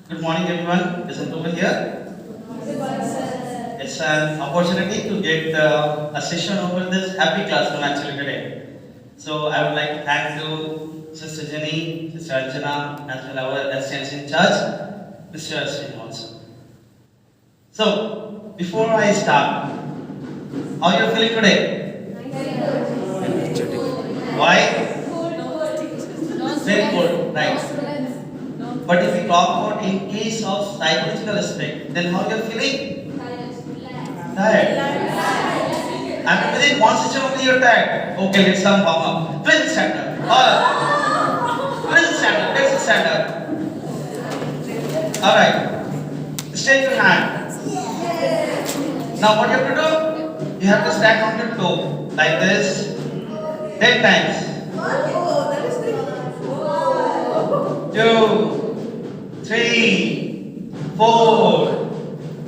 Good morning, everyone. Isn't over here? It's an opportunity to get a session over this happy classroom actually today. So I would like to thank you, Sister Jenny, Sister Archana, as well as our assistants in charge, Mr. Ashwin also. So before I start, how are you feeling today? Why? Very cold, right? But if we talk about in case of psychological aspect, then how you are feeling? Tired. I mean, within one session only you're tired. Okay, let's some warm up. Please stand up. All up. Please stand up. Let's stand up. All right. Stretch your hand. Now what you have to do? You have to stand on your toe like this 10 times. 2, 3, 4,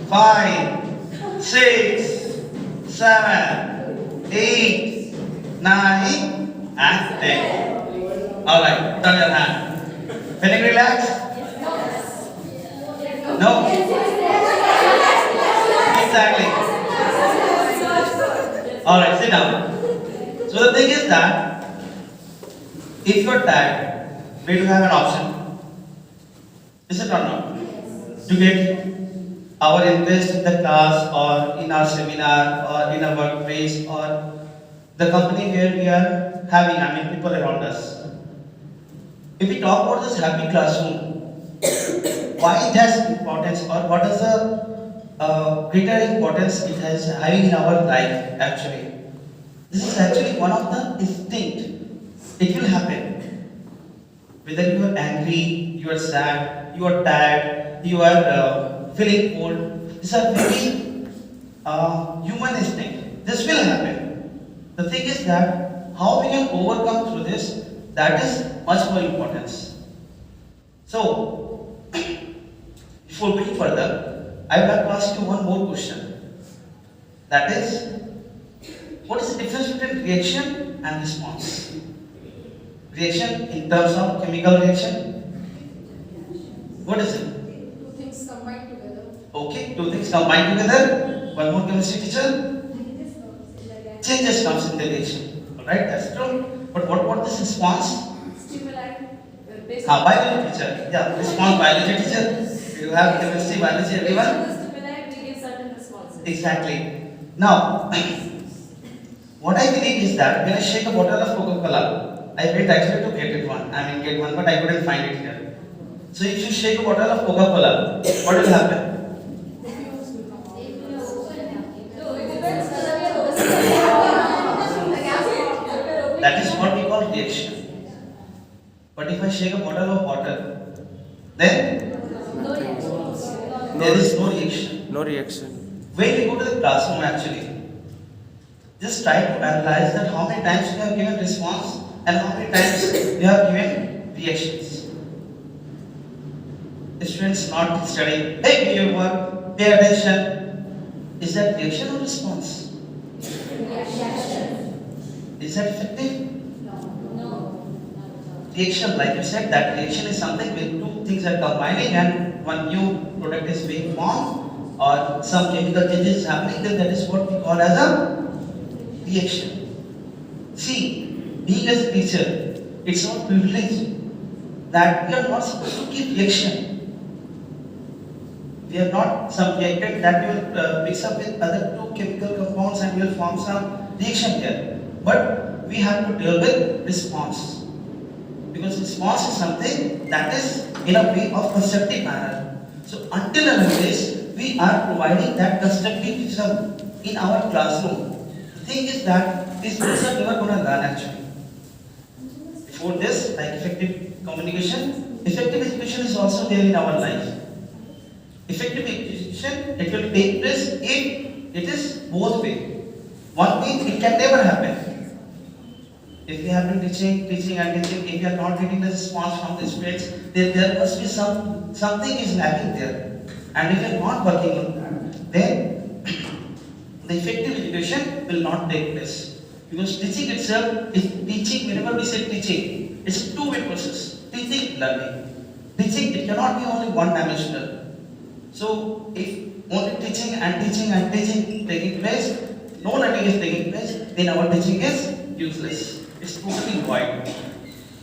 5, 6, 7, 8, 9, and 10. Alright, turn your hand. Feeling relaxed? No? Exactly. Alright, sit down. So the thing is that if you're tired, we do have an option. Is it or not? To get our interest in the class or in our seminar or in our workplace or the company where we are having, I mean, people around us. If we talk about this happy classroom, why it has importance or what is the greater importance it has having in our life actually. This is actually one of the instinct. It will happen. Whether you are angry, you are sad, you are tired, you are feeling cold, these are very human instinct. This will happen. The thing is that how we can overcome through this, that is much more important. So, before going further, I would like to ask you one more question. That is, what is the difference between reaction and response? Reaction in terms of chemical reaction? What is it? Two things combined together. Okay, two things combined together. One more chemistry teacher. Changes comes in the reaction. Alright, that's true. But what about this response? Stimuli. Biology teacher. Yeah, response biology teacher. You have chemistry, biology, everyone? Stimuli, we give certain responses. Exactly. Now, what I believe is that when I shake a bottle of Coca-Cola, I went actually to get one, but I couldn't find it here. So if you shake a bottle of Coca-Cola, what will happen? That is what we call reaction. But if I shake a bottle of water, then there is no reaction. No reaction. When we go to the classroom actually, just try to analyze that how many times we have given response and how many times we have given reactions. Students not studying, hey, do your work, pay attention. Is that reaction or response? Is that effective? Reaction, like you said, that reaction is something where two things are combining and one new product is being formed or some chemical changes is happening, then that is what we call as a reaction. See, being as a teacher, it's our privilege that we are not supposed to give reaction. We are not subjected that we will mix up with other two chemical compounds and we will form some reaction here. But we have to deal with response. Because response is something that is in a way of constructive manner. So until and unless we are providing that constructivism in our classroom, the thing is that these students are never going to learn actually. Before this, like effective communication, effective education is also there in our life. Effective education, it will take place if it is both way. One way, it can never happen. If we have been teaching, if we are not getting the response from the students, then there must be something is lacking there. And if we are not working on that, then the effective education will not take place. Because teaching itself is teaching, whenever we say teaching, it's a two-way process. Teaching, learning. Teaching, it cannot be only one dimensional. So if only teaching and teaching and teaching taking place, no learning is taking place, then our teaching is useless. It's totally void.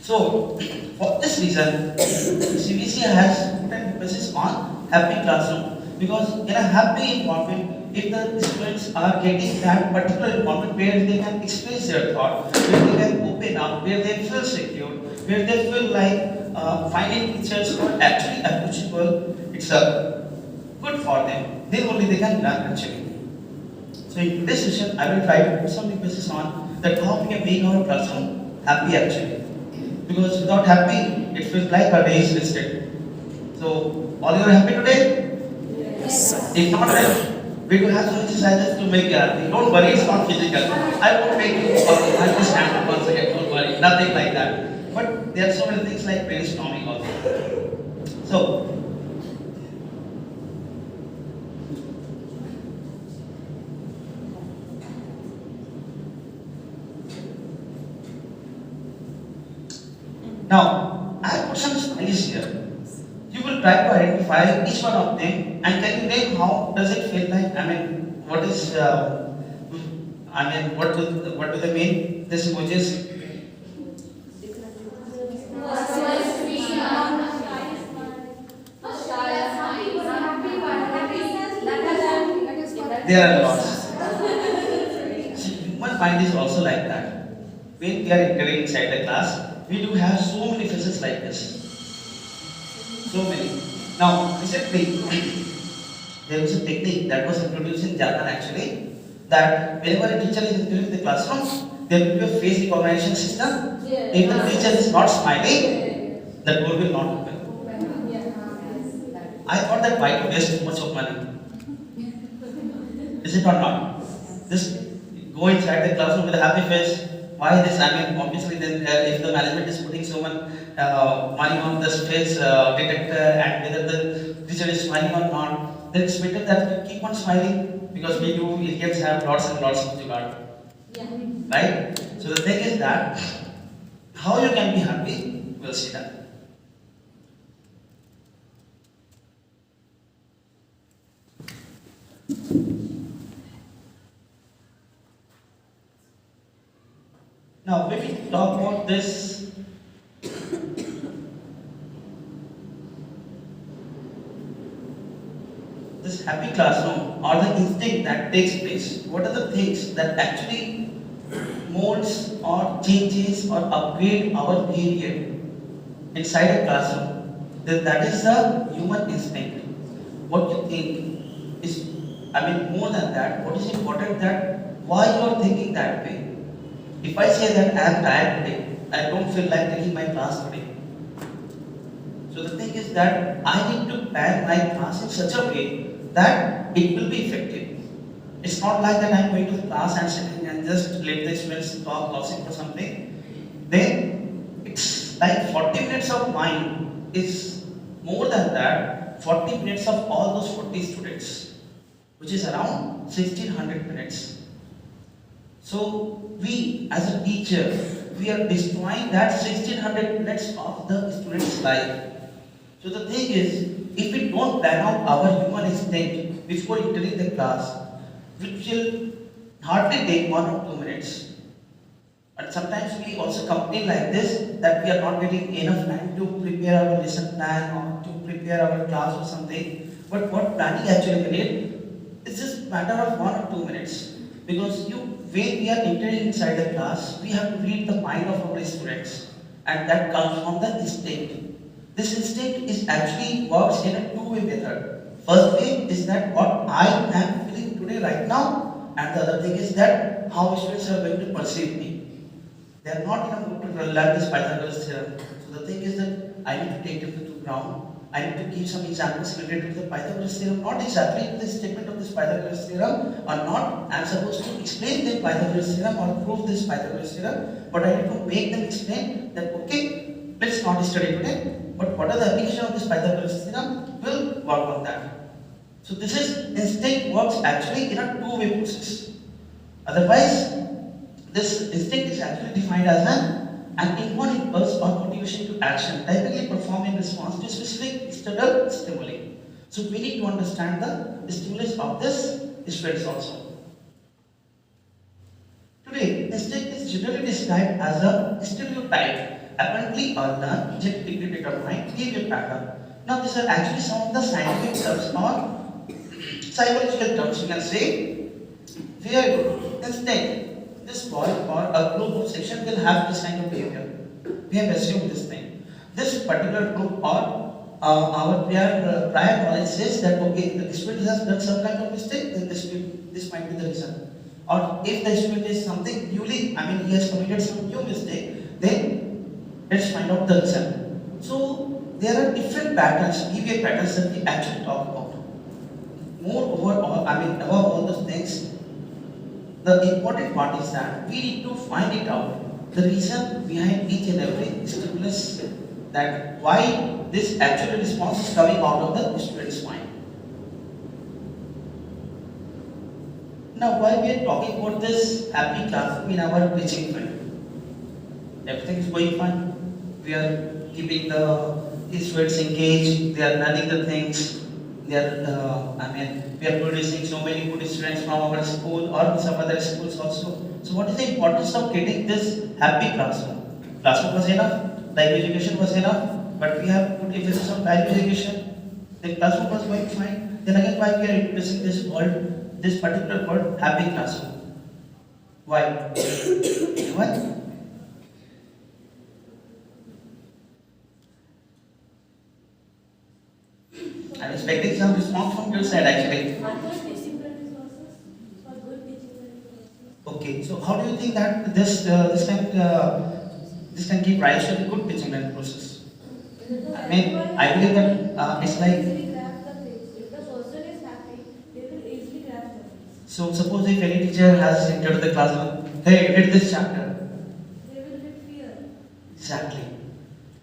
So for this reason, CBSE has put an emphasis on happy classroom, because in a happy environment, if the students are getting that particular environment where they can express their thought, where they can open up, where they feel secure, where they feel like finding teachers who are actually approachable, it's good for them. Then only they can learn actually. So in this session, I will try to put some emphasis on that how we can make our classroom happy actually. Because without happy, it feels like a day is wasted. So all you are happy today? If not, then we will have some exercises to make you happy. Don't worry, it's not physical. I won't make you I will stand up once again. Don't worry, nothing like that. But there are so many things like brainstorming also. So now I have put some smileys here. You will try to identify each one of them, and can you name how does it feel like? I mean, what is? What do they mean? These emojis. There are lots. Human mind is also like that. When we are entering inside the class, we do have so many faces like this. So many. Now, recently, there was a technique that was introduced in Japan actually, that whenever a teacher is entering the classroom, there will be a face recognition system. If the teacher is not smiling, the door will not open. I thought that why to waste too much of money? Is it or not? Just go inside the classroom with a happy face. Why this? I mean, obviously, then if the management is putting so much money on this face detector and whether the teacher is smiling or not, then it's better that we keep on smiling, because we do idiots have lots and lots of jugaad. Right? So the thing is that how you can be happy, we'll see that. Now, when we talk about this, this happy classroom or the instinct that takes place, what are the things that actually molds or changes or upgrade our behavior inside a classroom? Then that is the human instinct. What you think is, I mean, more than that, what is important that why you are thinking that way. If I say that I am tired today, I don't feel like taking my class today. So the thing is that I need to plan my class in such a way that it will be effective. It's not like that I'm going to the class and sitting and just let the students talk gossip or something. Then it's like 40 minutes of mine is more than that, 40 minutes of all those 40 students, which is around 1600 minutes. So we as a teacher, we are destroying that 1600 minutes of the student's life. So the thing is, if we don't plan out our human instinct before entering the class, which will hardly take 1 or 2 minutes. And sometimes we also complain like this, that we are not getting enough time to prepare our lesson plan or to prepare our class or something. But what planning actually we need is just matter of 1 or 2 minutes. Because when we are entering inside the class, we have to read the mind of our students, and that comes from the instinct. This instinct is actually works in a two-way method. First way is that what I am feeling today right now, and the other thing is that how students are going to perceive me. They are not in a mood to learn this Pythagoras theorem. So the thing is that I need to take them to the ground. I need to give some examples related to the Pythagoras theorem, not exactly to the statement of this Pythagoras theorem or not. I am supposed to explain the Pythagoras theorem or prove this Pythagoras theorem, but I need to make them explain that okay, let's not study today, but what are the application of this Pythagoras theorem? We'll work on that. So this is instinct works actually in a two-way process. Otherwise, this instinct is actually defined as an an inborn impulse or motivation to action, typically performed in response to specific external stimuli. So we need to understand the stimulus of this students also. Today, instinct is generally described as a stereotype, apparently or learned, genetically determined behavior pattern. Now, these are actually some of the scientific terms or psychological terms. You can say, where instinct, this boy or a group of section will have this kind of behavior. We have assumed this thing. This particular group or our prior knowledge says that okay, the student has done some kind of mistake, then this might be the reason. Or if the student is something newly, I mean he has committed some new mistake, then let's find out the reason. So there are different patterns, behavior patterns that we actually talk about. Moreover, above all those things, the important part is that we need to find it out, the reason behind each and every stimulus, that why this actual response is coming out of the student's mind. Now, why we are talking about this happy classroom in our teaching field? Everything is going fine. We are keeping the students engaged. They are learning the things. They are, we are producing so many good students from our school or some other schools also. So, what is the importance of getting this happy classroom? Classroom was enough. Life education was enough. But we have put emphasis on value education. The classroom was going fine. Then again, why we are introducing this word? This particular word, happy classroom. Why? Anyone? I'm expecting some response from your side actually. Okay, so how do you think that this can give rise to a good teaching learning process? I mean, I believe that it's like. So suppose if any teacher has entered the classroom, hey, read this chapter. They will get fear. Exactly.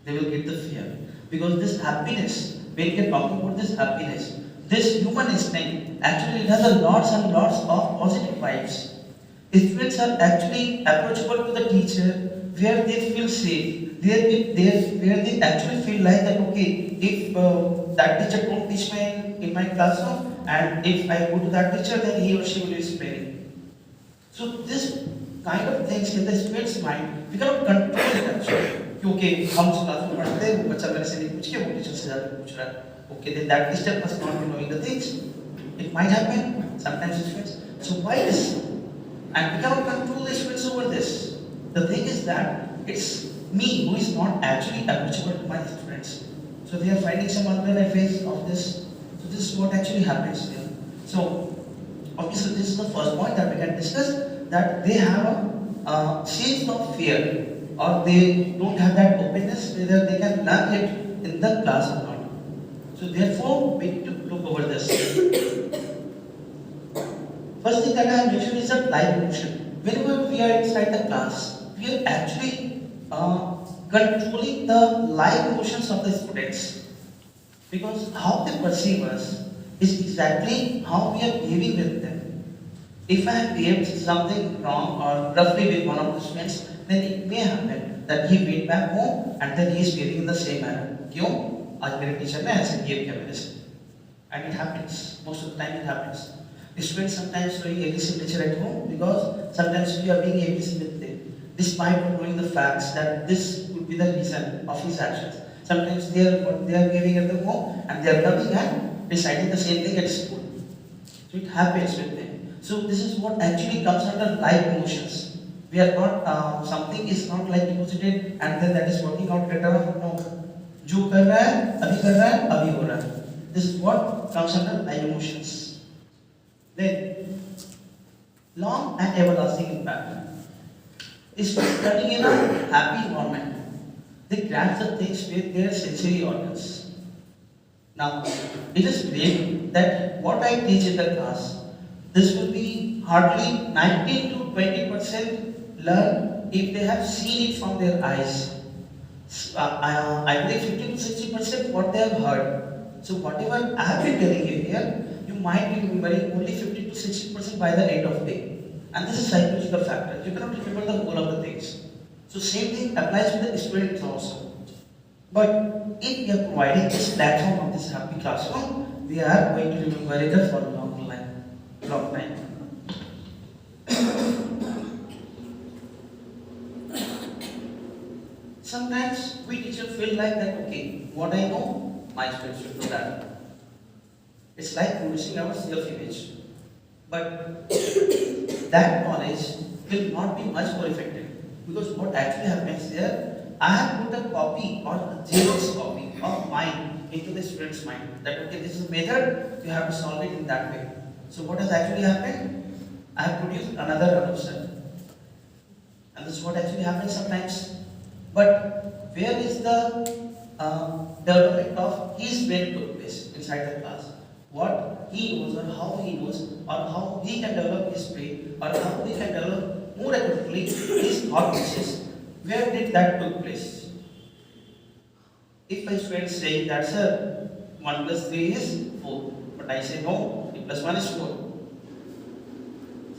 They will get the fear. Because this happiness, when we are talking about this happiness, this human instinct, actually it has a lots and lots of positive vibes. Students are actually approachable to the teacher where they feel safe, where they actually feel like that, okay, if that teacher don't teach me in my classroom, and if I go to that teacher, then he or she will be explaining. So this kind of things in the student's mind, we cannot control it actually. Okay, हम उस class में पढ़ते हैं, वो बच्चा मेरे से नहीं पूछ के वो टीचर से जाकर पूछ रहा है. Okay, then that teacher must not be knowing the things. It might happen sometimes students. So why this? And we cannot control the students over this. The thing is that it's me who is not actually approachable to my students. So they are finding some alternate ways of this. So this is what actually happens here. So obviously this is the first point that we can discuss, that they have a sense of fear, or they don't have that openness whether they can learn it in the class or not. So therefore we need to look over this. First thing that I have mentioned is that live emotion. Whenever we are inside the class, we are actually controlling the live emotions of the students. Because how they perceive us is exactly how we are behaving with them. If I have behaved something wrong or roughly with one of the students, then it may happen that he went back home and then he is behaving in the same manner. क्यों? आज मेरे teacher ने ऐसे behave किया मेरे से. And it happens. Most of the time it happens. Students sometimes showing aggressive nature at home because sometimes we are being aggressive with them, despite knowing the facts that this could be the reason of his actions. Sometimes they are behaving at the home and they are coming and deciding the same thing at school. So it happens with them. So this is what actually comes under live emotions. We are not something is not like deposited and then that is working out later on. No, जो कर रहा है अभी हो रहा है. This is what comes under live emotions. Then, long and everlasting impact. Is learning in a happy environment. They grasp the things with their sensory organs. Now, it is great that what I teach in the class, this will be hardly 19 to 20% learn if they have seen it from their eyes. I believe 50 to 60% what they have heard. So whatever I have been telling you here, you might be remembering only 50 to 60% by the end of the day. And this is psychological factor. You cannot remember the whole of the things. So same thing applies to the students also. But if we are providing this platform of this happy classroom, we are going to remember it for a long time. Sometimes we teachers feel like that, okay, what I know, my students should know that. It's like producing our self-image. But that knowledge will not be much more effective. Because what actually happens there, I have put a copy or a Xerox copy of mine into the student's mind. That okay, this is a method, you have to solve it in that way. So what has actually happened? I have produced another answer. And this is what actually happens sometimes. But where is the development of his brain took place inside the class? What he knows or how he knows or how he can develop his brain or how he can develop more accurately his thought process. Where did that took place? If a student say that sir, 1 plus 3 is 4, but I say no, 3 plus 1 is 4.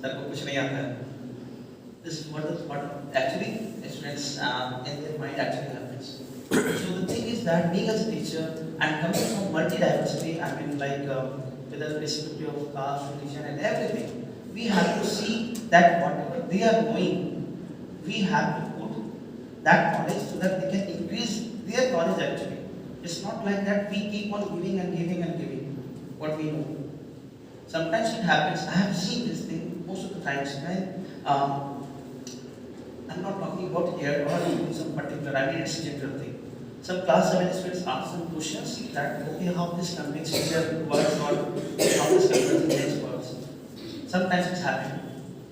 Sir को कुछ नहीं आता है. This is what actually students in their mind actually happens. So the thing is that being as a teacher and coming from multi-diversity, I mean like with the respect of caste, religion and everything, we have to see that whatever they are knowing, we have to put that knowledge so that they can increase their knowledge actually. It's not like that we keep on giving and giving and giving what we know. Sometimes it happens, I have seen this thing most of the times when I'm not talking about here or in some particular, I mean it's a general thing. Some class 7 students ask some questions that, okay, how this conveys in their words or how this conveys in their words. Sometimes it's happening.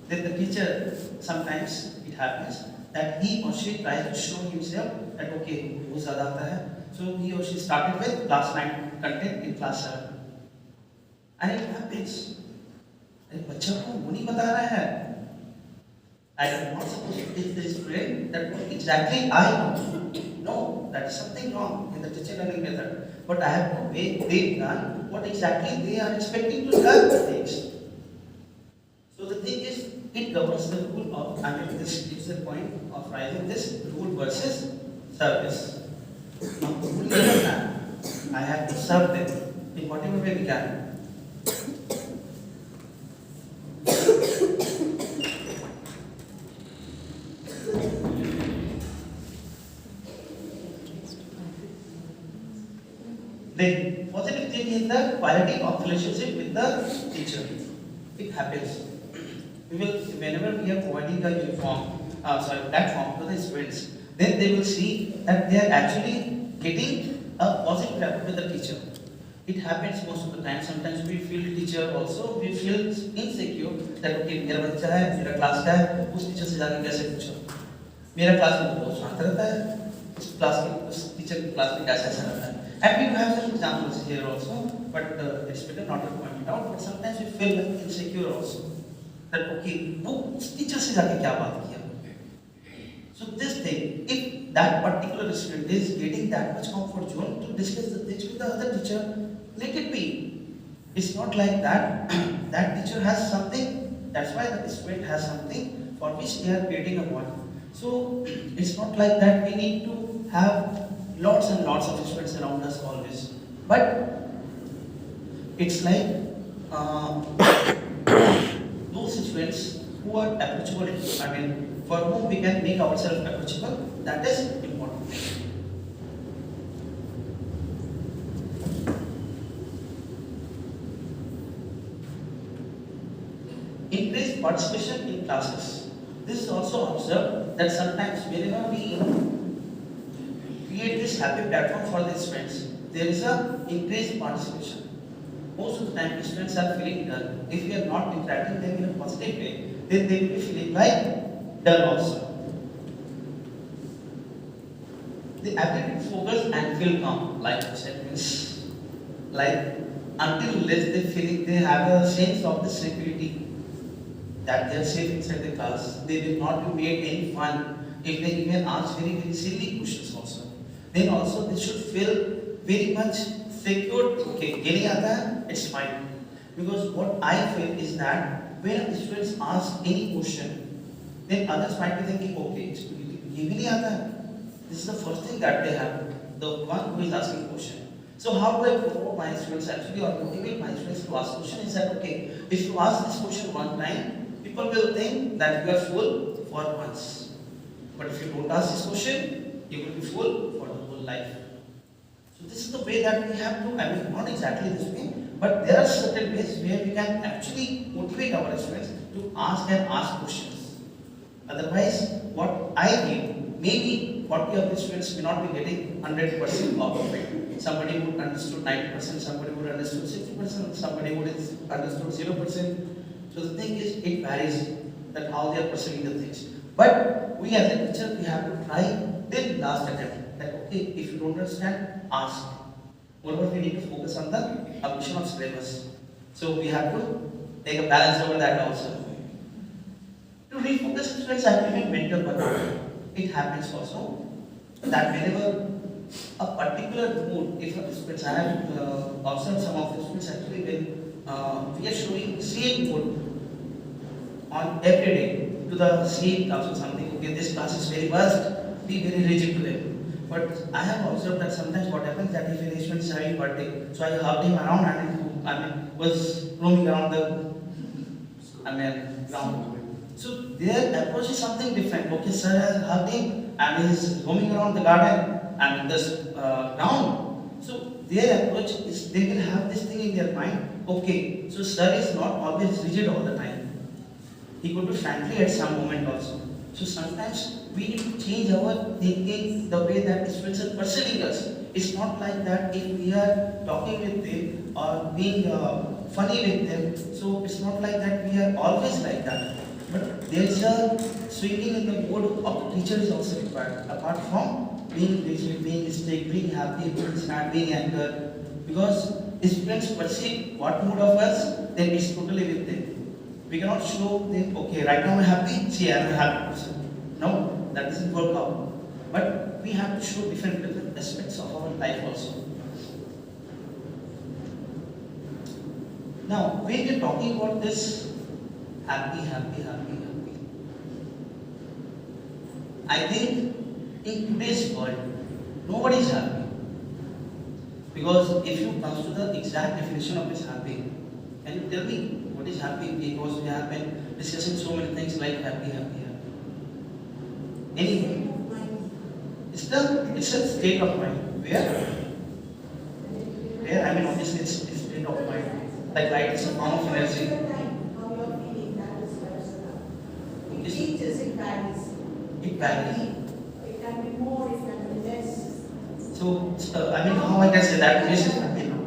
Then the teacher, sometimes it happens that he or she tries to show himself that, okay, wo zyada aata hai. So he or she started with class 9 content in class 7. And it happens. अरे बच्चा को वो नहीं बता रहा है. I am not supposed to teach the student that what exactly I know. No, that is something wrong in the teacher learning method. But I have to make them learn what exactly they are expecting to learn the things. So the thing is, it governs the rule of, I mean, this is the point of rising this rule versus service. Now, the rule is that I have to serve them in whatever way we can. Then, positive thing is the quality of relationship with the teacher. It happens. We will, whenever we are providing a platform to the students, then they will see that they are actually getting a positive rapport with the teacher. It happens most of the time. Sometimes we feel teacher also, we feel insecure that okay, मेरा बच्चा है, मेरा class का है, उस teacher से जाके कैसे पूछो? मेरा क्लास में तो बहुत शांत रहता है, उस टीचर की क्लास में कैसे ऐसा रहता है? And we have some examples here also, but it's better not to point it out. But sometimes we feel like insecure also. That okay, वो उस टीचर से जाके क्या बात किया? So this thing, if that particular student is getting that much comfort zone to discuss the things with the other teacher, let it be. It's not like that. That teacher has something. That's why the student has something for which they are creating a bond. So it's not like that. We need to have lots and lots of students around us always. But it's like those students who are approachable, I mean, for whom we can make ourselves approachable, that is important. Increased participation in classes. This is also observed that sometimes whenever we create this happy platform for the students, there is a increased participation. Most of the time, students are feeling dull. If we are not interacting them in a positive way, then they will be feeling like dull also. The ability to focus and feel calm, like I said, means like until unless they feel they have a sense of the security that they are safe inside the class, they will not be made any fun if they even ask very silly questions also. Then also they should feel very much secure. Okay, getting aata, it's fine. Because what I feel is that when the students ask any question, then others might be thinking, okay, it's ये भी नहीं आता है. This is the first thing that they have. The one who is asking question. So how do I promote my students actually or motivate my students to ask question? Is that okay? If you ask this question one time, people will think that you are full for once. But if you don't ask this question, you will be full for the whole life. So this is the way that we have to, I mean, not exactly this way, but there are certain ways where we can actually motivate our students to ask and ask questions. Otherwise, what I did, maybe 40 of the students may not be getting 100% out of it. Somebody would understood 90%, somebody would understood 60%, somebody would understood 0%. So the thing is, it varies that how they are perceiving the things. But we as a teacher, we have to try till last attempt. That okay, if you don't understand, ask. Moreover, we need to focus on the completion of syllabus. So we have to take a balance over that also. To refocus students actively mental burnout. It happens also that whenever a particular mood, if a students, I have observed some of the students actually when we are showing same mood on every day to the same class or something, okay, this class is very worst, be very rigid to them. But I have observed that sometimes what happens that if a student is having birthday, so I hugged him around and was roaming around the ground. So their approach is something different. Okay, sir has hugged him and he is roaming around the garden and this ground. So their approach is they will have this thing in their mind. Okay, so sir is not always rigid all the time. He could be friendly at some moment also. So sometimes we need to change our thinking, the way that students are perceiving us. It's not like that if we are talking with them or being funny with them. So it's not like that we are always like that. But there is a swinging in the mood of the teacher is also required. Apart from being rigid, being strict, being happy, being sad, being anger. Because students perceive what mood of us, then it's totally with them. We cannot show them, okay, right now I'm happy, see, I'm a happy person. No, that doesn't work out. But we have to show different aspects of our life also. Now, when we're talking about this happy, I think in today's world, nobody is happy. Because if you come to the exact definition of this happy, can you tell me what is happy? Because we have been discussing so many things like happy. Any? It's a state of mind. Where? I mean, obviously it's a state of mind. Like light is a form of energy. How you're feeling, that is personal. It changes, it varies. It varies. It can be more, it can be less. So, I mean, how I can say that Miss is happy now?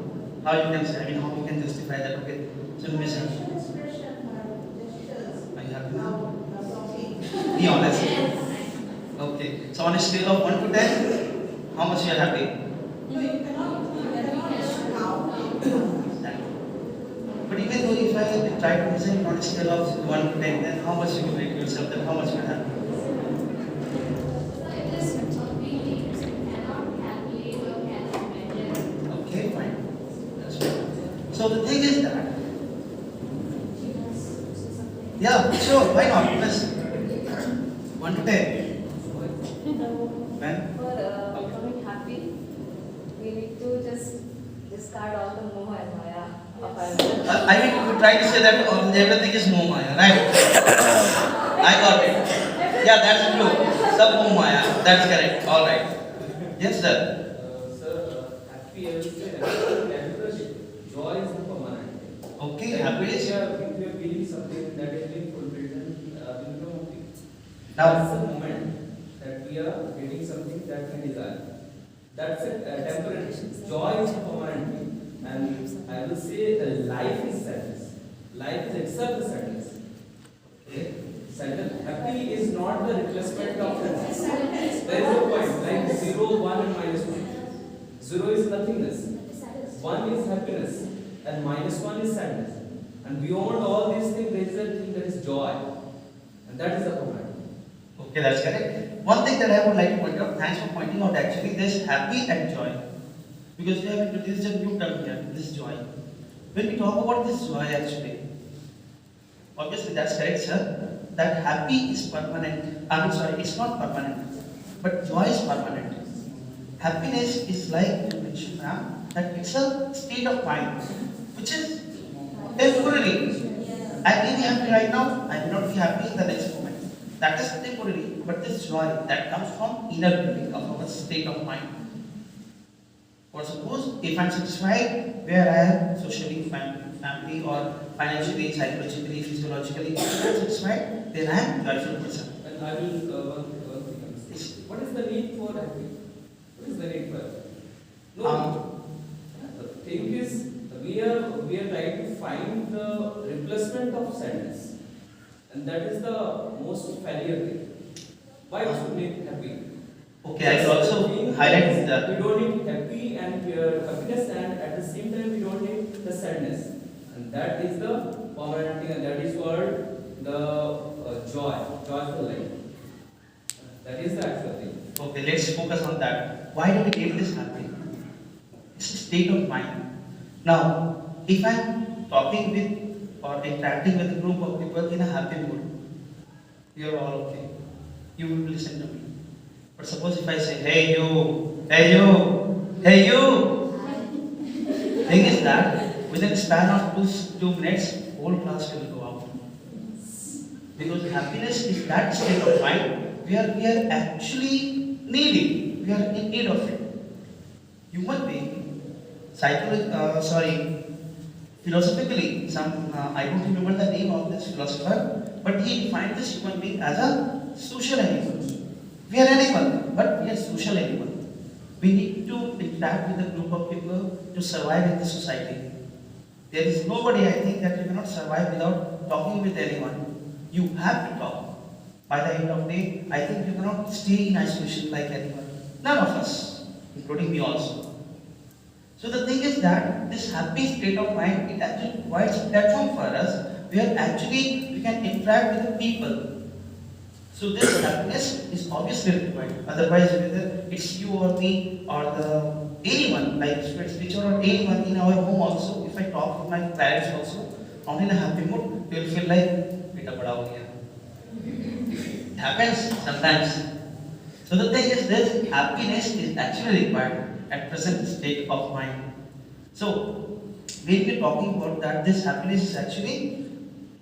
How you can say? I mean, how you can justify that? Okay, so Miss is happy. Facial expression, gestures. Are you happy now? Now, you're talking. Be honest. Okay. So on a scale of 1 to 10, how much you are happy? No, you cannot count. But even though if I try to listen on a scale of 1 to 10, then how much you will rate yourself? Then how much you are happy? It is really cannot calculate or cannot measure. Okay, fine. That's fine. So the thing is that, yeah, sure, why not? Yes. 1 to 10. When? For becoming happy, we need to just discard all the moha and maya of our I mean, you try to say that everything is moh maya, right? I got it. Yeah, that's true. Sab moh maya. That's correct. All right. Yes, sir. Sir, happy, I will say happy. Joy is the permanent. Okay, happy is. If you are feeling something that is being fulfilled, then will become happy. Now, That's the moment that we are getting something that we desire. That's a temporary. Joy is the permanent. And I will say life is sadness. Life is itself the sadness. Okay? Sadness. Happy is not the replacement of sadness. There is a point like 0, 1 and -1. 0 is nothingness. 1 is happiness and -1 is sadness. And beyond all these things, there is a thing that is joy. And that is the permanent. okay, that's correct. One thing that I would like to point out, thanks for pointing out actually this happy and joy. Because we have introduced a new term here, this joy. When we talk about this joy actually, obviously that's correct, sir. That happy is permanent. I mean, sorry, it's not permanent. but joy is permanent. Happiness is like you mentioned, ma'am, that it's a state of mind which is temporary. I may be happy right now, I may not be happy in the next moment. That is temporary, but this joy that comes from inner feeling of our state of mind. For suppose if I'm satisfied where I am socially, family or financially, psychologically, physiologically, if I'm satisfied, then I am joyful person. And I will one thing I will say. What is the need for happy? What is the need for happy? No. The thing is, we are trying to find the replacement of sadness, and that is the most failure thing. Why we should need happy? Okay, I will also highlight that. We don't need happy and happiness, and at the same time we don't need the sadness, and that is the permanent thing, and that is called the joyful life. That is the actual thing. Okay, let's focus on that. Why do we need this happy? It's a state of mind. Now, if I'm talking with or interacting with a group of people in a happy mood, you're all okay. You will listen to me. But suppose if I say, hey you, hey you, hey you, thing is that within a span of 2 minutes, whole class will go out. Because happiness is that state of mind where we are actually needing, we are in need of it. Human being, philosophically, I don't remember the name of this philosopher, but he defined this human being as a social animal. We are animal, but we are social animal. We need to interact with a group of people to survive in the society. There is nobody, I think, that you cannot survive without talking with anyone. You have to talk. By the end of the day, I think you cannot stay in isolation like anyone. None of us, including me also. So the thing is that this happy state of mind, it actually provides a platform for us where actually we can interact with the people. So this happiness is obviously required. Otherwise, whether it's you or me or anyone, like Sweet's teacher or anyone in our home also, if I talk with my parents also, not in a happy mood, they'll feel like, beta bada ho gaya. It happens sometimes. So the thing is this happiness is actually required at present state of mind. So we'll be talking about that this happiness is actually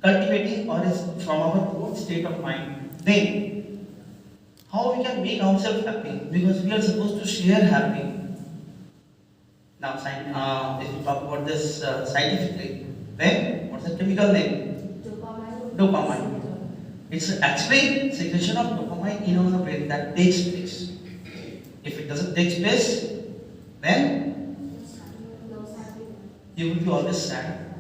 cultivating or is from our own state of mind. Then, how we can make ourselves happy? Because we are supposed to share happy. Now, if we talk about this scientifically, then what's the chemical name? Dopamine. It's actually secretion of dopamine in our brain that takes place. If it doesn't take place, then you will be always sad.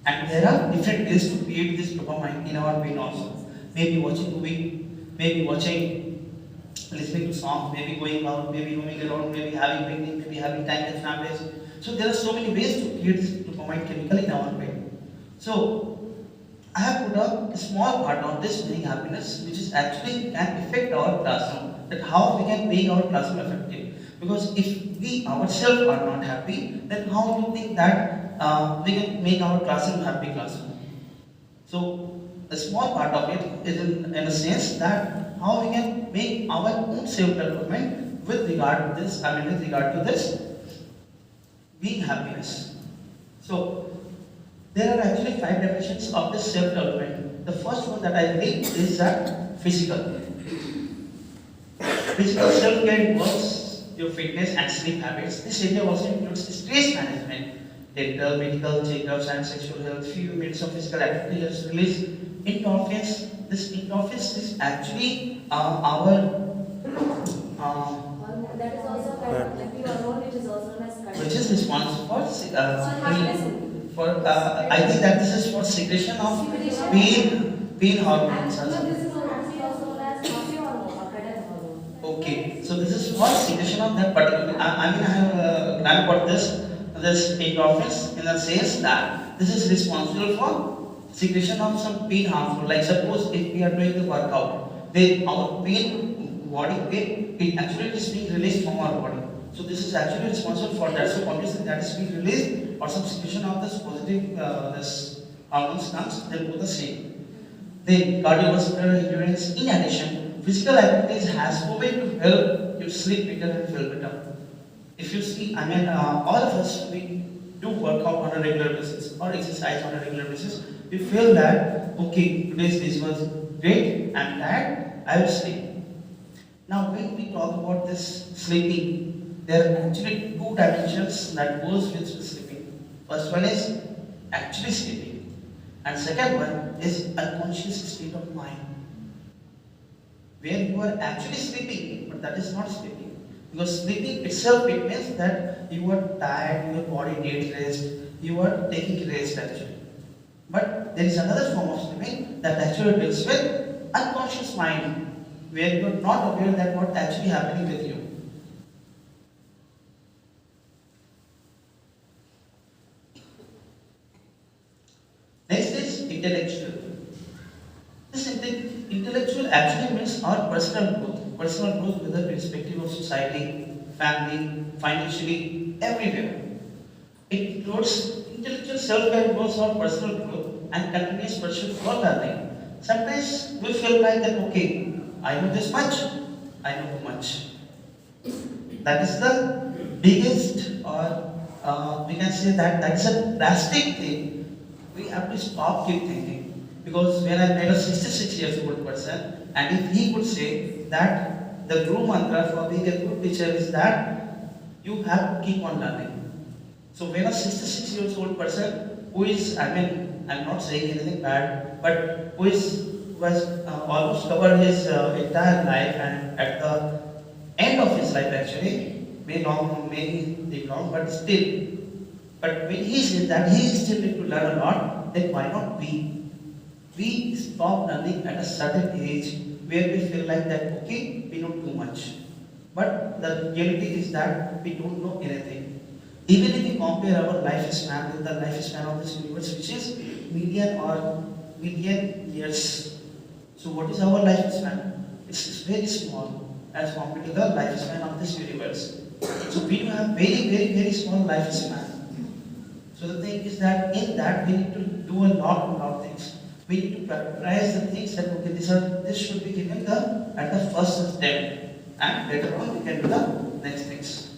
And there are different ways to create this dopamine in our brain also. Maybe watching movie, maybe listening to songs, maybe going out, maybe roaming around, maybe having picnic, maybe having time with families. So there are so many ways to create this dopamine chemical in our brain. So I have put up a small part on this being happiness, which is actually can affect our classroom. That how we can make our classroom effective. Because if we ourselves are not happy, then how do you think that we can make our classroom happy classroom? So a small part of it is in a sense that how we can make our own self-development with regard to this being happiness. So there are actually 5 definitions of this self-development. The first one that I believe is that physical. Physical self-care involves your fitness and sleep habits. This area also includes stress management, dental, medical checkups, and sexual health. Few minutes of physical activity is released endorphins. This endorphins is actually that is also kind of happy hormone, which is also known as cortisol. which is responsible for happiness only. I think that this is for secretion of pain hormones. Actually, this is also known as happy hormone or cortisol hormone. Okay, so this is for secretion of that particular. I have got this endorphins in the sense that this is responsible for secretion of some pain harmful. Like suppose if we are doing the workout, then our body pain, it actually is being released from our body. So this is actually responsible for that. So obviously that is being released or some secretion of this positive this hormones comes, then both the same. Then cardiovascular endurance in addition physical activities has no way to help you sleep better and feel better. If you see, all of us, we do workout on a regular basis or exercise on a regular basis. We feel that, okay, today's day was great, I'm tired, I will sleep. Now, when we talk about this sleeping, there are actually two dimensions that goes with sleeping. First one is actually sleeping, and second one is unconscious state of mind, where you are actually sleeping, but that is not sleeping. Because sleeping itself, it means that you are tired, your body needs rest, you are taking rest actually. But there is another form of sleeping that actually deals with unconscious mind, where you are not aware that what actually happening with you. Next is intellectual. This intellectual actually means our personal growth whether irrespective of society, family, financially, everywhere. It includes intellectual self-care goals or personal growth and continuous pursuit for learning. Sometimes we feel like that, okay, I know this much, I know too much. That is the biggest, or we can say that that is a drastic thing. We have to stop keep thinking. Because when I met a 66 years old person, and if he could say that the guru mantra for being a good teacher is that you have to keep on learning. So when a 66 years old person who is, I'm not saying anything bad, but who has almost covered his entire life, and at the end of his life actually, may take long, but still. But when he says that he still need to learn a lot, then why not we? We stop learning at a certain age where we feel like that, okay, we know too much. But the reality is that we don't know anything. Even if we compare our lifespan with the lifespan of this universe, which is million years. So what is our lifespan? It's very small as compared to the lifespan of this universe. So we do have very small lifespan. So the thing is that in that we need to do a lot of things. We need to prioritize the things that okay, this should be given at the first step, and later on we can do the next things.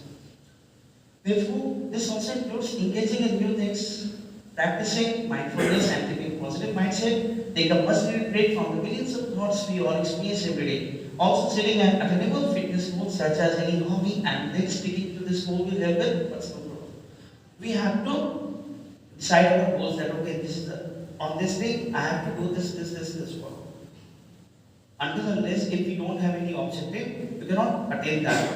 Therefore, this also includes engaging in new things, practicing mindfulness and keeping positive mindset, take a must-read break from the millions of thoughts we all experience every day. Also setting an attainable fitness goal such as any hobby, and then sticking to this goal will help with personal growth. We have to decide our goals that okay, this is on this day I have to do this work. Until unless if we don't have any objective, we cannot attain that.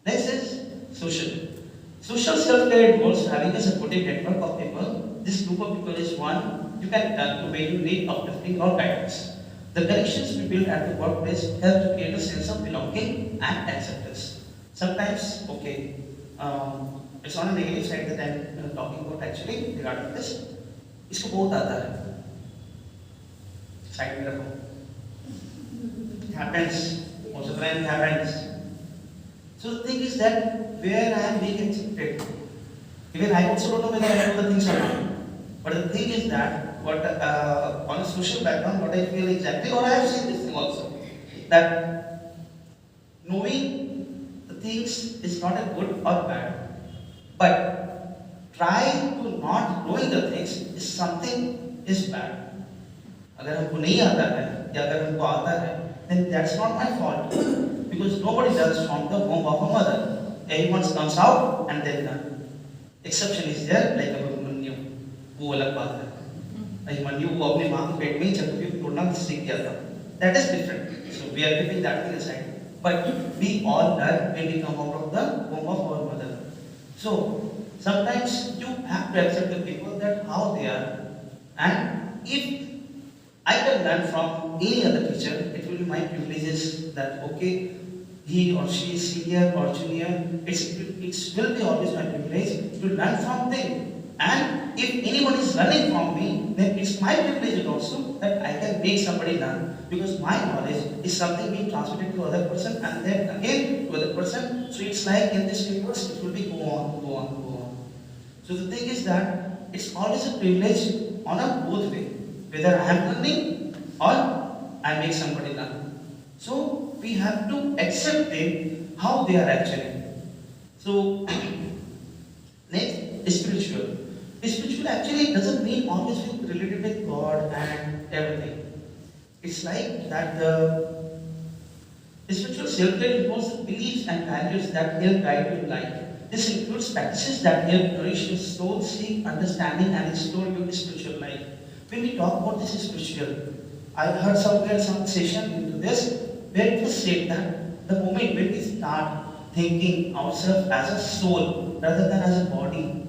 Next is social. Social self-care involves having a supportive network of people. This group of people is one you can turn to when you need uplifting or guidance. The connections we build at the workplace help to create a sense of belonging and acceptance. Sometimes, okay, it's on a negative side that I'm talking about actually regarding this. इसको बहुत आता है. Side में रखो. It happens. Most of the time it happens. So the thing is that where I am being accepted, even I also don't know whether I know the things or not. But the thing is that what on a social background, what I feel exactly, or I have seen this thing also, that knowing the things is not a good or bad, but trying to not knowing the things is something is bad. अगर हमको नहीं आता है या अगर हमको आता है, then that's not my fault. Because nobody does from the womb of a mother. Everyone comes out and then done. Exception is there, like Abhimanyu. वो अलग बात है. अभिमन्यु को अपनी माँ के पेट में ही चक्रव्यूह तोड़ना सीख गया था. That is different. So we are keeping that thing aside. But we all learn when we come out of the womb of our mother. So sometimes you have to accept the people that how they are, and if I can learn from any other teacher, it will be my privileges that okay, he or she is senior or junior, it will be always my privilege to learn from them. And if anyone is learning from me, then it's my privilege also that I can make somebody learn, because my knowledge is something being transmitted to other person and then again to other person. So it's like in this universe, it will be go on. So the thing is that it's always a privilege on a both way, whether I am learning or I make somebody learn. So we have to accept them how they are actually. So next, spiritual. Spiritual actually doesn't mean always be related with God and everything. It's like that the spiritual self-care involves the beliefs and values that help guide your life. This includes practices that help nourish your soul, seek understanding, and restore your spiritual life. When we talk about this spiritual, I heard somewhere some session into this where it was said that the moment when we start thinking ourselves as a soul rather than as a body,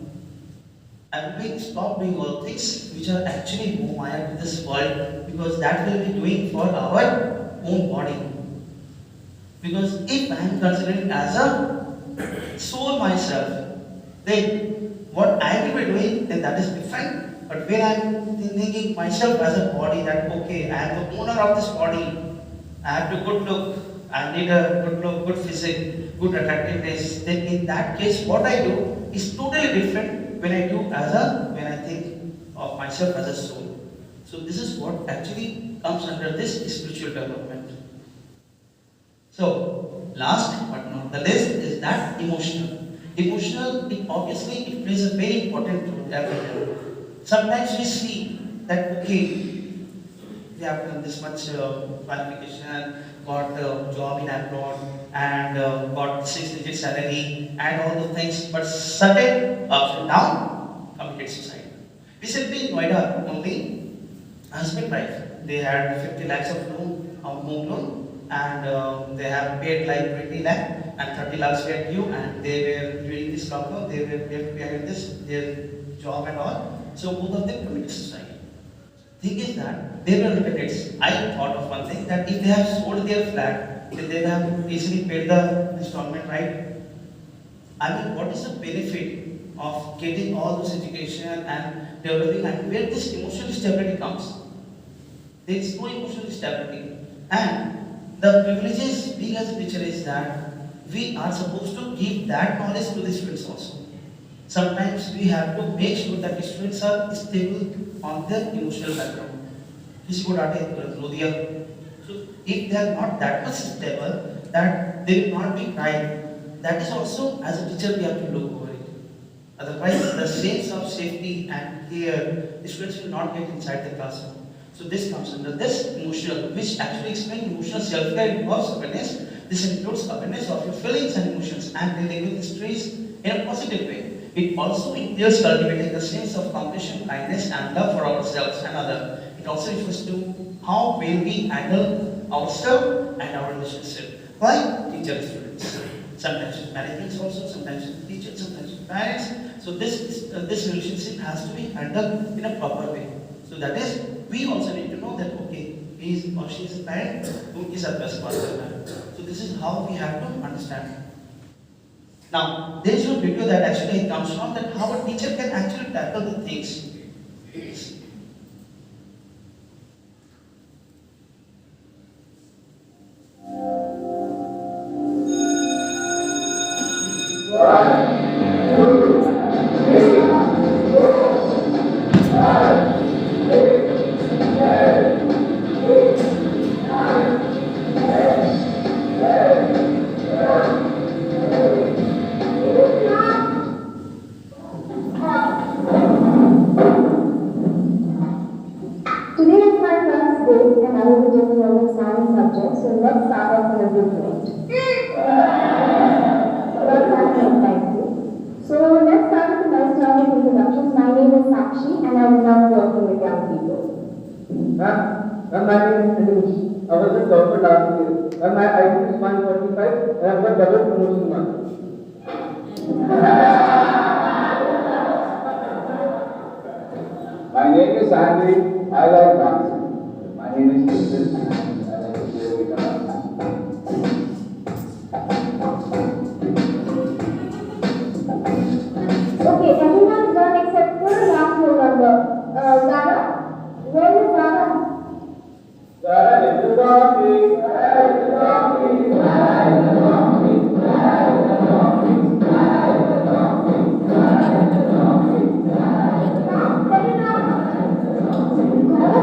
and we stop doing all things which are actually maya to this world, because that will be doing for our own body. Because if I am considering as a soul myself, then what I will be doing, then that is different. But when I am thinking myself as a body, that okay, I am the owner of this body, I have to good look, I need a good look, good physique, good attractiveness, then in that case what I do is totally different when I think of myself as a soul. So this is what actually comes under this spiritual development. So, last but not the least is that emotional. Emotional, it obviously it plays a very important role everywhere. Sometimes we see that okay, we have done this much qualification, got a job in abroad, and got 6-digit salary, and all the things, but sudden ups and down, committed suicide. Recently in Noida, only husband wife, they had 50 lakhs of loan, of home loan, and they have paid like 20 lakh and 30 lakhs were due, and they were doing this lockdown, they were behind this their job and all. So both of them committed suicide. Thing is that they were indebted. I thought of one thing that if they have sold their flat, then they have easily paid the installment, right? I mean, what is the benefit of getting all this education and developing, and where this emotional stability comes? There is no emotional stability. And the privileges being as a teacher is that we are supposed to give that knowledge to the students also. Sometimes we have to make sure that the students are stable on their emotional background. किसी को डांटे रो दिया. So if they are not that much stable, that they will not be crying, that is also as a teacher we have to look over it. Otherwise, the sense of safety and care, the students will not get inside the classroom. So this comes under this emotional, which actually explains emotional self-care involves awareness. This includes awareness of your feelings and emotions and dealing with stress in a positive way. It also entails cultivating a sense of compassion, kindness, and love for ourselves and others. It also refers to how well we handle ourselves and our relationship, like teacher students. Sometimes with management also, sometimes with teachers, sometimes with parents. So this relationship has to be handled in a proper way. So that is, we also need to know that okay, he is or she is a parent who is a best partner. So this is how we have to understand. Now, there is a video that actually comes from that how a teacher can actually tackle the things. Today is my first day and I will be taking over science subject, so let's start off with a good note. Thank you. So let's start with a nice round of introductions. My name is Sakshi and I love working with young people. My name is Anish. I was a doctor last year. My IQ is 145 and I've got double promotion marks. My name is Andrew. I like dancing. My name is Kristen and I like to play with guitar. Okay, everyone is done except for the last roll number. Zara? Where is Zara? Zara is the donkey. Zara is the donkey. Zara is the donkey. Zara is the donkey. Zara is the donkey. Zara is the donkey. Set it up. Zara?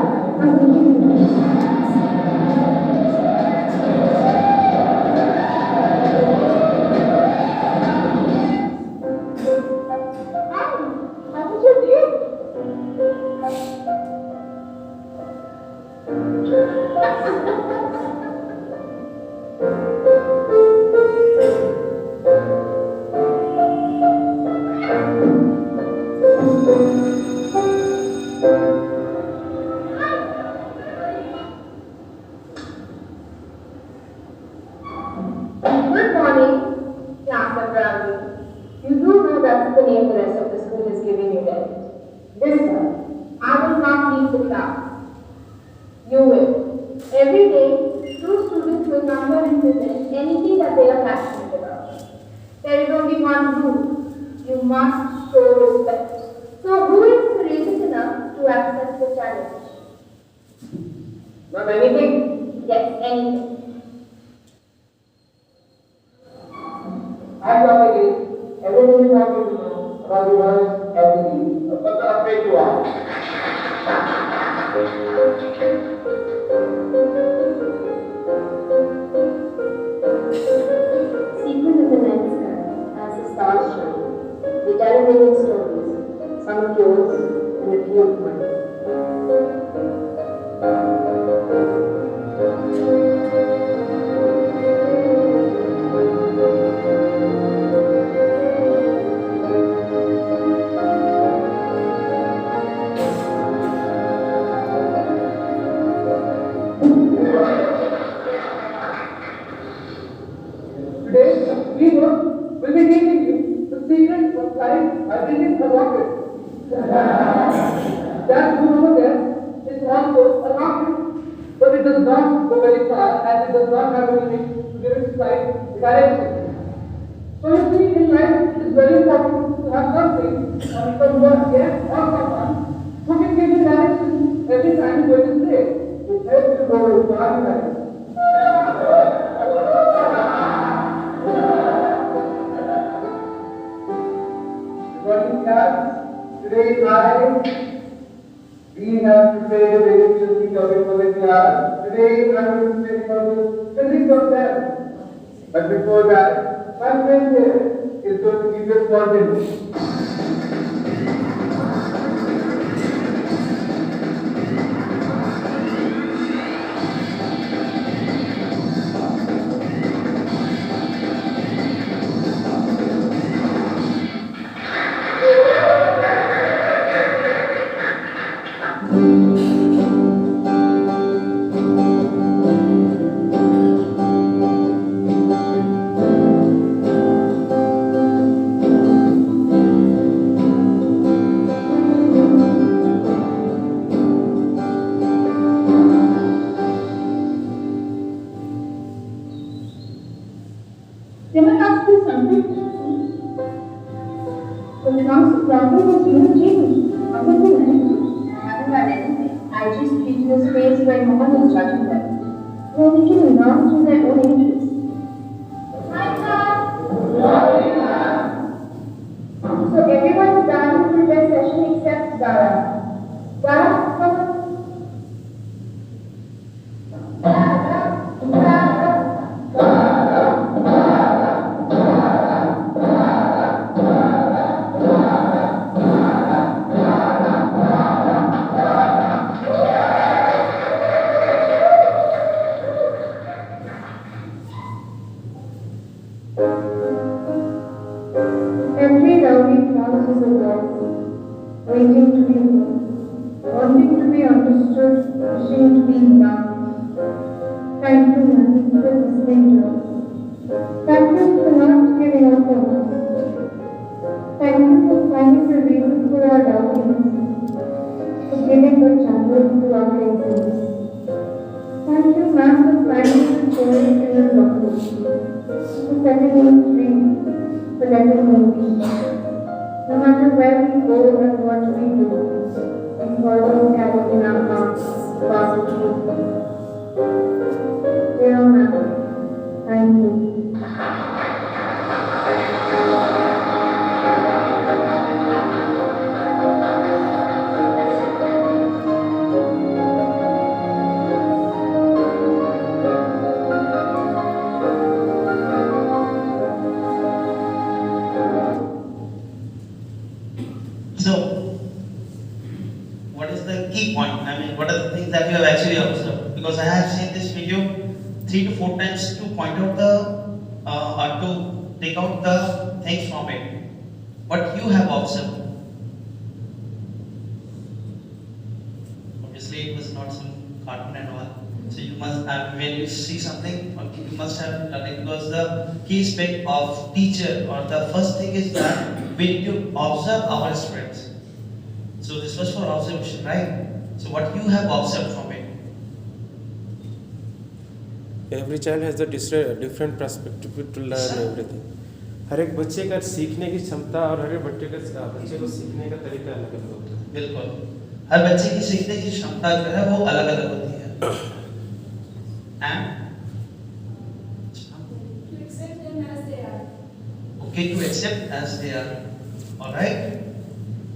Good morning, class of Brownie. You do know that's the name the rest of the school is giving you, right? This time, I will not leave the class. You will. Every day, two students will come here and present anything that they are passionate about. There is only one rule. You must show respect. So who is courageous enough to accept the challenge? Not anything? Yes, anything. I'm not against everything you want me to know about the world and the deed. But I'm afraid to ask. Secret of the night sky, as the stars shine. We tell a million stories, some of yours and a few of mine. Today, we will be teaching you the secret of flying by building a rocket. That moon over there is also a rocket, but it does not go very far and it does not have a limit to give its flight direction. So you see, in life, it is very important to have something or someone here or someone who can give you direction every time you go to stay. It helps to go very far in life. Morning class. Today we have prepared a very interesting topic for the class. Today I am going to speak about the physics of them. But before that, my friend here is going to give you a small demo. Can I ask you something? When it comes to problem, it's really changed. How can you anything? I haven't done anything. I just treat you a space where no one is judging them. Where they can learn through their own interests. So everyone's done with their session except Zara. Zara, come on. Every rowdy class is a voice, waiting to be heard, wanting to be understood, wishing to be loved. Thank you, ma'am, for listening to us. Thank you for not giving up on us. Thank you for finding the reason for our doubtings, for giving the channel to our craziness. Thank you, ma'am, for finding the joy in the buckle, for setting me free, for letting me be. No matter where we go and what we do, we always carry in our hearts positive. Dear ma'am, thank you. So, what is the the key point? I mean, what are the things that you have actually observed? Because I have seen this video 3 to 4 times to point out the or to take out the things from it. What you have observed? Obviously, it was not some cartoon and all. So you must have, when you see something, okay, you must have done it, because the key aspect of teacher or the first thing is that we need to observe our students. So this was for observation, right? So what you have observed from it? Every child has a different perspective to learn everything. हर एक बच्चे का सीखने की क्षमता और हर एक बच्चे को सीखने का तरीका अलग अलग होता है. बिल्कुल, हर बच्चे की सीखने की क्षमता जो है वो अलग अलग होती है. And To accept them as they are. okay, to accept as they are. All right.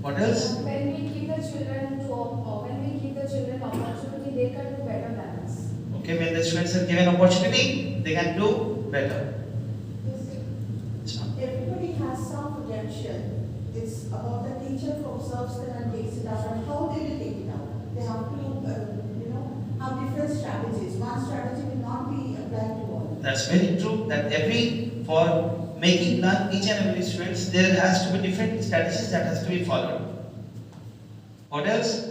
What else? When we give the children opportunity, they can do better than us. Okay, when the students are given opportunity, they can do better. Everybody has some potential. It's about the teacher who observes them and takes it out, and how they will take it out. They have to, have different strategies. One strategy will not be applied to all. That's very true. That for making learn each and every students, there has to be different strategies that has to be followed. What else?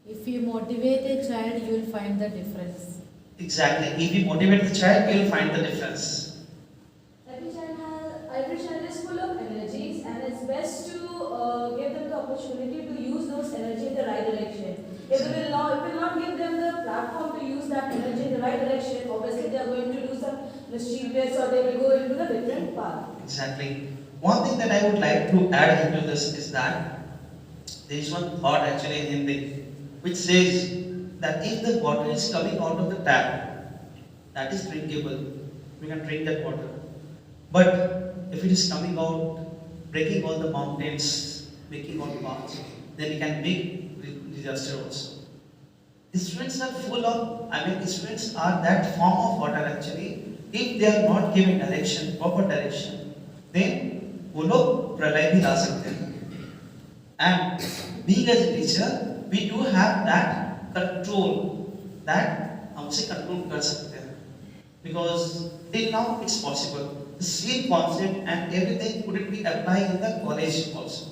If you motivate a child, you will find the difference. Exactly. If you motivate the child, you will find the difference. Every child is full of energies, and it's best to give them the opportunity to use those energy in the right direction. If we will not give them the platform to use that energy in the right direction, obviously they are going to do some mischievous, or they will go into the different path. Exactly. One thing that I would like to add into this is that there is one thought actually in Hindi which says that if the water is coming out of the tap, that is drinkable, we can drink that water. But if it is coming out, breaking all the mountains, making all paths, then it can make disaster also. Students are students are that form of water actually. If they are not given direction, proper direction, then वो लोग प्रलय भी ला सकते हैं. And being as a teacher, we do have that control, that हमसे control कर सकते हैं. Because till now it's possible. The same concept and everything couldn't be applied in the college also.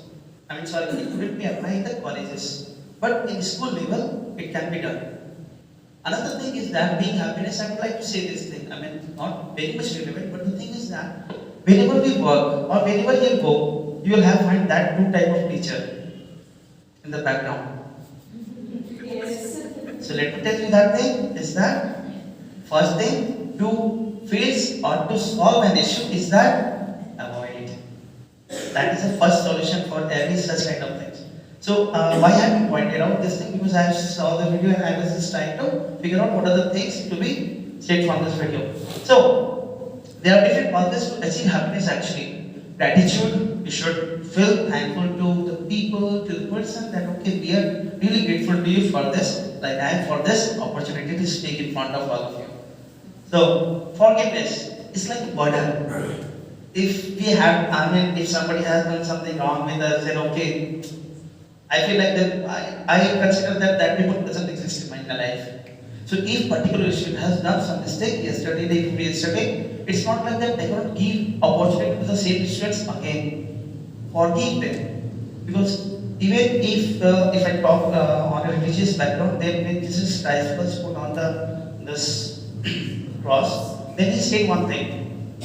It couldn't be applied in the colleges. But in school level, it can be done. Another thing is that being happiness, I would like to say this thing. Not very much relevant, but the thing is that whenever we work or wherever you go, you will find that two type of teacher in the background. Yes. So let me tell you that thing is that first thing to face or to solve an issue is that avoid it. That is the first solution for every such kind of things. So why have you pointed out this thing? Because I saw the video and I was just trying to figure out what are the things to be said from this video. So there are different pathways to achieve happiness actually. Gratitude, we should feel thankful to the people, to the person that okay, we are really grateful to you for this, like I am for this opportunity to speak in front of all of you. So forgiveness is like a burden. If if somebody has done something wrong with us, then okay, I feel like that I consider that people doesn't exist in my life. So if particular student has done some mistake yesterday, day before yesterday, it's not like that they cannot give opportunity to the same students again. Forgive them, because even if I talk on a religious background, then when Jesus Christ was put on this cross, then he said one thing: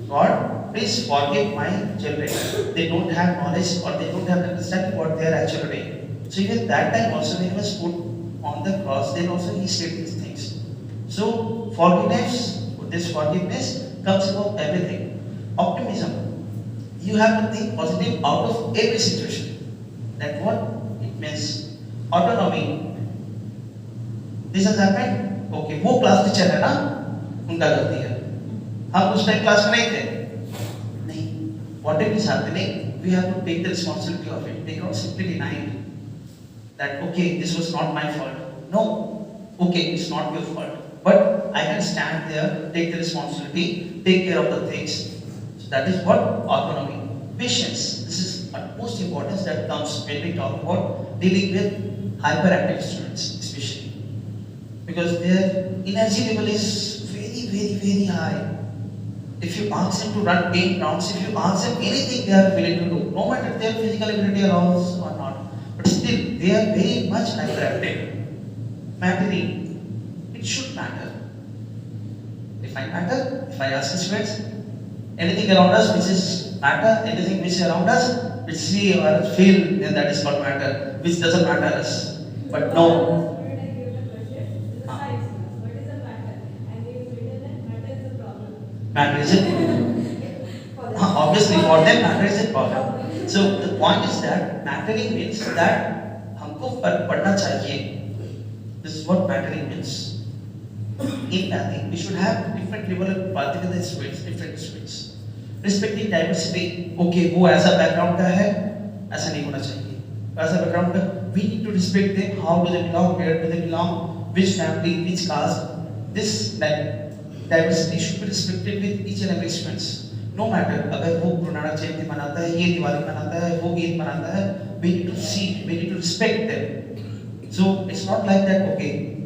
God, please forgive my children. They don't have knowledge or they don't have understanding what they are actually doing. So even that time also when he was put on the cross, then also he said these things. So this forgiveness comes above everything. Optimism. You have to think positive out of every situation. That's what it means. Autonomy. This has happened. Okay, वो class teacher है ना, उनका गलती है. हम उस time class में नहीं थे. नहीं. Whatever is happening, we have to take the responsibility of it. They cannot simply deny it. That okay, this was not my fault. No. Okay, it's not your fault. But I can stand there, take the responsibility, take care of the things. So that is what autonomy. Patience. This is utmost importance that comes when we talk about dealing with hyperactive students, especially because their energy level is very high. If you ask them to run 10 rounds, if you ask them anything, they are willing to do, no matter their physical ability allows or not. But still, they are very much hyperactive. Mattering, it should matter. If I matter, if I ask the students, anything around us which is matter, anything which is around us, which see or feel, then that is called matter, which doesn't matter us. But no. Matter is it? Obviously, for them, matter is a problem. So the point is that mattering means that हमको फर्क पड़ना चाहिए. This is what mattering means. In mathing, we should have different level of empathy with the students, different students. Respecting diversity. Okay, वो ऐसा background का है, ऐसा नहीं होना चाहिए. ऐसा background का, we need to respect them. How do they belong? Where do they belong? Which family? Which caste? This diversity should be respected with each and every students. No matter अगर वो गुरु नानक जयंती मनाता है, ये दिवाली मनाता है, वो ईद मनाता है, we need to see, we need to respect them. So it's not like that, okay.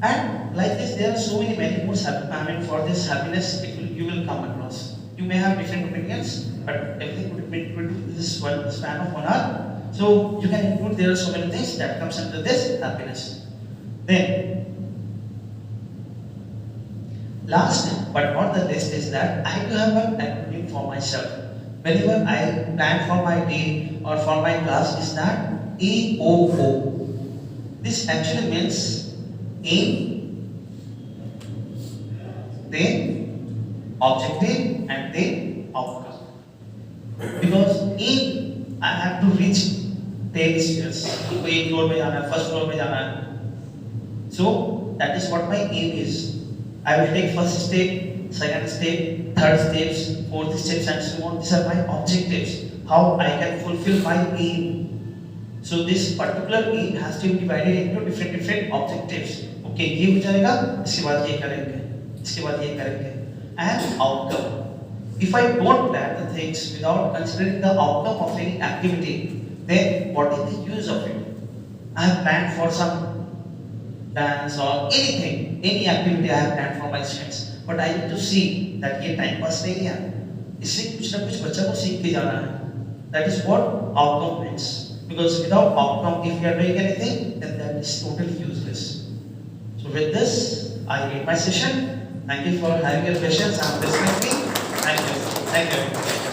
And like this, there are so many moods. I mean, for this happiness, you will come across. You may have different opinions, but everything would be in this one span of 1 hour. So you can include there are so many things that comes under this happiness. Then last but not the least is that I do have an acronym for myself. Whenever I plan for my day or for my class is that AOO. This actually means aim, then objective, and then outcome. Because aim, I have to reach 10 spheres. तो एक floor में जाना है, first floor में जाना है. So that is what my aim is. I will take first step, second step, third steps, fourth steps, and so on. These are my objectives. How I can fulfill my aim. So this particular aim has to be divided into different objectives. Okay, ये हो जाएगा, इसके बाद ये करेंगे, इसके बाद ये करेंगे. And outcome. If I don't plan the things without considering the outcome of any activity, then what is the use of it? I have planned for some dance or anything, any activity I have planned for my students, but I need to see that ये time pass नहीं है, इससे कुछ ना कुछ बच्चा को सीख के जाना है. That is what outcome means. Because without outcome, if you are doing anything, then that is totally useless. So with this, I end my session. Thank you for having your questions and listening to me. Thank you. Thank you.